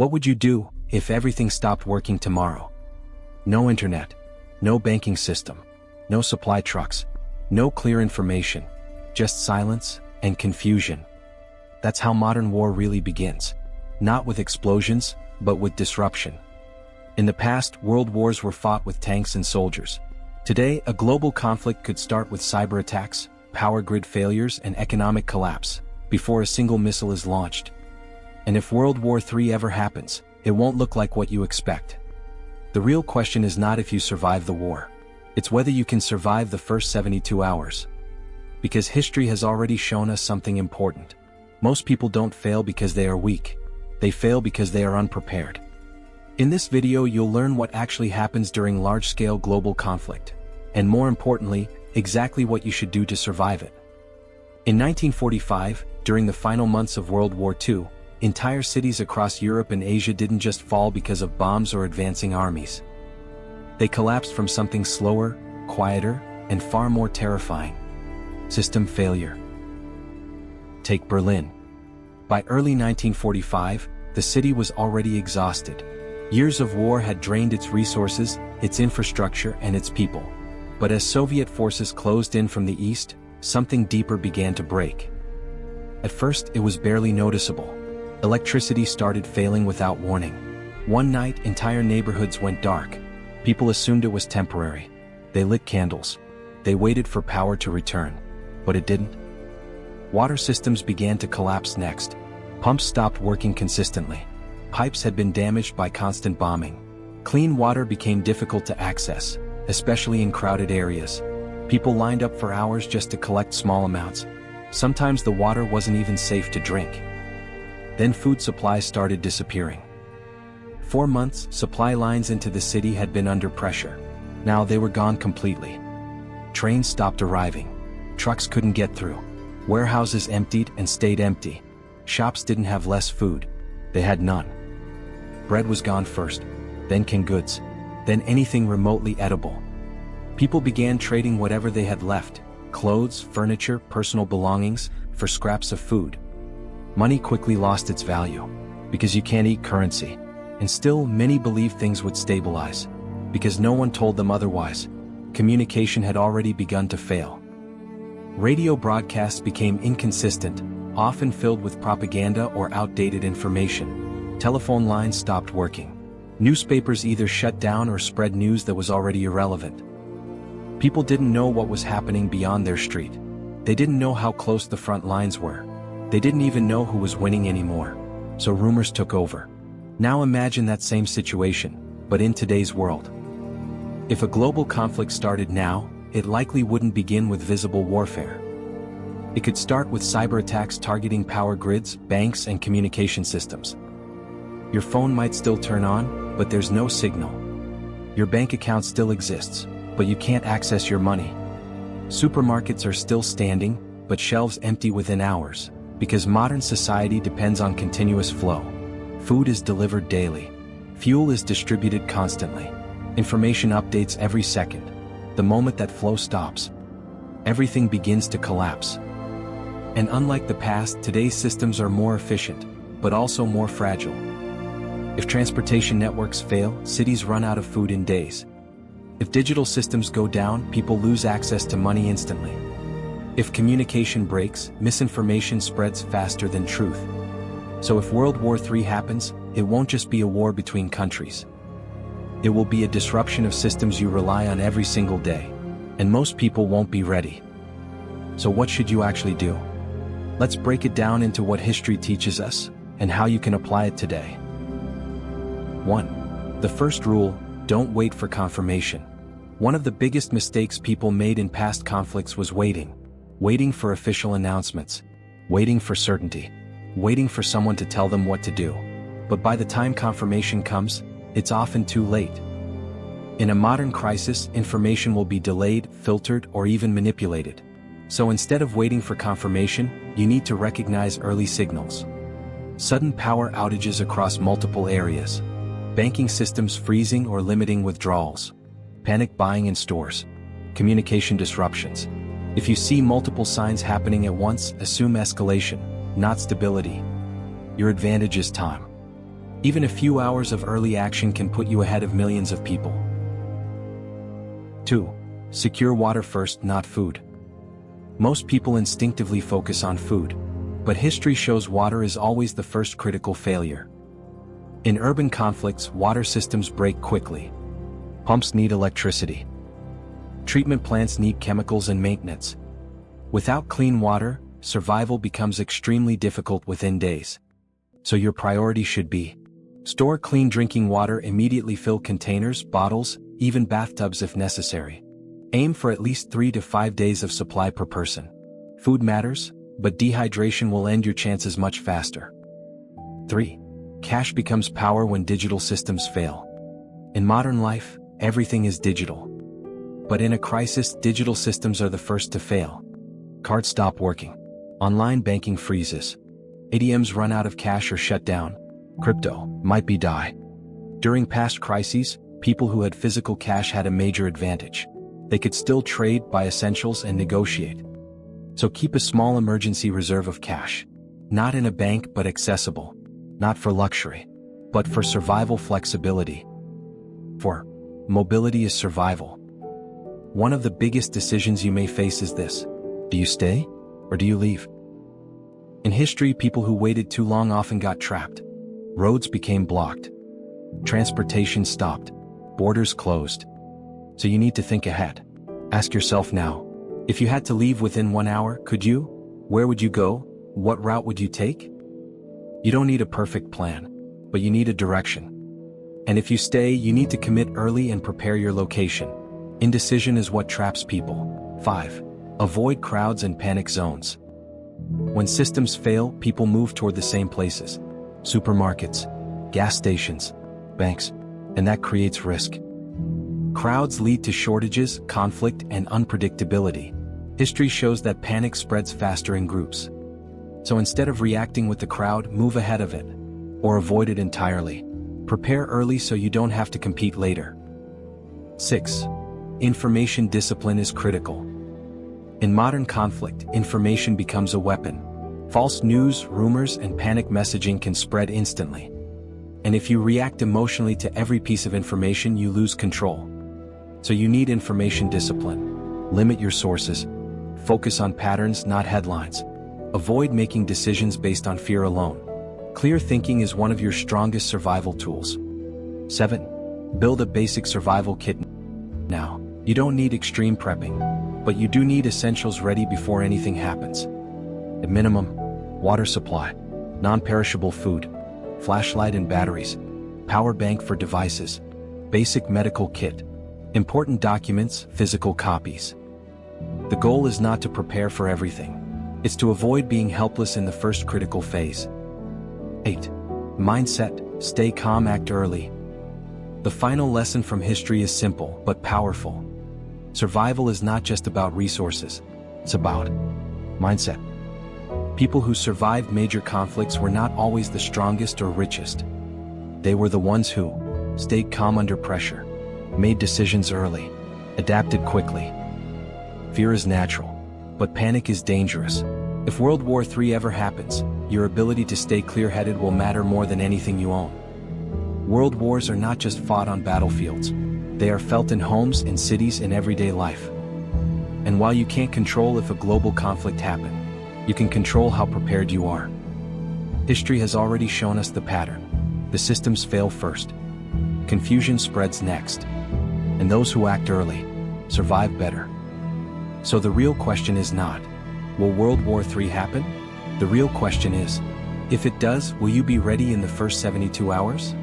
What would you do if everything stopped working tomorrow? No internet, no banking system, no supply trucks, no clear information, just silence and confusion. That's how modern war really begins. Not with explosions, but with disruption. In the past, world wars were fought with tanks and soldiers. Today, a global conflict could start with cyber attacks, power grid failures, and economic collapse before a single missile is launched. And if World War III ever happens, it won't look like what you expect. The real question is not if you survive the war. It's whether you can survive the first 72 hours. Because history has already shown us something important. Most people don't fail because they are weak. They fail because they are unprepared. In this video, you'll learn what actually happens during large-scale global conflict. And more importantly, exactly what you should do to survive it. In 1945, during the final months of World War II, entire cities across Europe and Asia didn't just fall because of bombs or advancing armies. They collapsed from something slower, quieter, and far more terrifying: system failure. Take Berlin. By early 1945, the city was already exhausted. Years of war had drained its resources, its infrastructure, and its people. But as Soviet forces closed in from the east, something deeper began to break. At first, it was barely noticeable. Electricity started failing without warning. One night, entire neighborhoods went dark. People assumed it was temporary. They lit candles. They waited for power to return. But it didn't. Water systems began to collapse next. Pumps stopped working consistently. Pipes had been damaged by constant bombing. Clean water became difficult to access, especially in crowded areas. People lined up for hours just to collect small amounts. Sometimes the water wasn't even safe to drink. Then food supplies started disappearing. For months, supply lines into the city had been under pressure. Now they were gone completely. Trains stopped arriving. Trucks couldn't get through. Warehouses emptied and stayed empty. Shops didn't have less food. They had none. Bread was gone first, then canned goods, then anything remotely edible. People began trading whatever they had left: clothes, furniture, personal belongings, for scraps of food. Money quickly lost its value, because you can't eat currency. And still, many believed things would stabilize, because no one told them otherwise. Communication had already begun to fail. Radio broadcasts became inconsistent, often filled with propaganda or outdated information. Telephone lines stopped working. Newspapers either shut down or spread news that was already irrelevant. People didn't know what was happening beyond their street. They didn't know how close the front lines were. They didn't even know who was winning anymore. So rumors took over. Now imagine that same situation, but in today's world. If a global conflict started now, it likely wouldn't begin with visible warfare. It could start with cyber attacks targeting power grids, banks, and communication systems. Your phone might still turn on, but there's no signal. Your bank account still exists, but you can't access your money. Supermarkets are still standing, but shelves empty within hours, because modern society depends on continuous flow. Food is delivered daily. Fuel is distributed constantly. Information updates every second. The moment that flow stops, everything begins to collapse. And unlike the past, today's systems are more efficient, but also more fragile. If transportation networks fail, cities run out of food in days. If digital systems go down, people lose access to money instantly. If communication breaks, misinformation spreads faster than truth. So if World War III happens, it won't just be a war between countries. It will be a disruption of systems you rely on every single day. And most people won't be ready. So what should you actually do? Let's break it down into what history teaches us, and how you can apply it today. 1. The first rule: don't wait for confirmation. One of the biggest mistakes people made in past conflicts was waiting. Waiting for official announcements. Waiting for certainty. Waiting for someone to tell them what to do. But by the time confirmation comes, it's often too late. In a modern crisis, information will be delayed, filtered, or even manipulated. So instead of waiting for confirmation, you need to recognize early signals. Sudden power outages across multiple areas. Banking systems freezing or limiting withdrawals. Panic buying in stores. Communication disruptions. If you see multiple signs happening at once, assume escalation, not stability. Your advantage is time. Even a few hours of early action can put you ahead of millions of people. 2. Secure water first, not food. Most people instinctively focus on food, but history shows water is always the first critical failure. In urban conflicts, water systems break quickly. Pumps need electricity. Treatment plants need chemicals and maintenance. Without clean water, survival becomes extremely difficult within days. So your priority should be: store clean drinking water, immediately fill containers, bottles, even bathtubs if necessary. Aim for at least 3 to 5 days of supply per person. Food matters, but dehydration will end your chances much faster. 3. Cash becomes power when digital systems fail. In modern life, everything is digital. But in a crisis, digital systems are the first to fail. Cards stop working. Online banking freezes. ATMs run out of cash or shut down. Crypto might be die. During past crises, people who had physical cash had a major advantage. They could still trade, buy essentials, and negotiate. So keep a small emergency reserve of cash. Not in a bank, but accessible. Not for luxury, but for survival flexibility. 4. Mobility is survival. One of the biggest decisions you may face is this: do you stay or do you leave? In history, people who waited too long often got trapped. Roads became blocked. Transportation stopped. Borders closed. So you need to think ahead. Ask yourself now, if you had to leave within 1 hour, could you? Where would you go? What route would you take? You don't need a perfect plan, but you need a direction. And if you stay, you need to commit early and prepare your location. Indecision is what traps people. 5. Avoid crowds and panic zones. When systems fail, people move toward the same places: supermarkets, gas stations, banks, and that creates risk. Crowds lead to shortages, conflict, and unpredictability. History shows that panic spreads faster in groups. So instead of reacting with the crowd, move ahead of it, or avoid it entirely. Prepare early so you don't have to compete later. 6. Information discipline is critical. In modern conflict, information becomes a weapon. False news, rumors, and panic messaging can spread instantly. And if you react emotionally to every piece of information, you lose control. So you need information discipline. Limit your sources. Focus on patterns, not headlines. Avoid making decisions based on fear alone. Clear thinking is one of your strongest survival tools. 7. Build a basic survival kit now. You don't need extreme prepping, but you do need essentials ready before anything happens. At minimum, water supply, non-perishable food, flashlight and batteries, power bank for devices, basic medical kit, important documents, physical copies. The goal is not to prepare for everything. It's to avoid being helpless in the first critical phase. 8. Mindset: stay calm, act early. The final lesson from history is simple but powerful. Survival is not just about resources, it's about mindset. People who survived major conflicts were not always the strongest or richest. They were the ones who stayed calm under pressure, made decisions early, adapted quickly. Fear is natural, but panic is dangerous. If World War III ever happens, your ability to stay clear-headed will matter more than anything you own. World wars are not just fought on battlefields. They are felt in homes, in cities, in everyday life. And while you can't control if a global conflict happens, you can control how prepared you are. History has already shown us the pattern. The systems fail first. Confusion spreads next. And those who act early survive better. So the real question is not, will World War III happen? The real question is, if it does, will you be ready in the first 72 hours?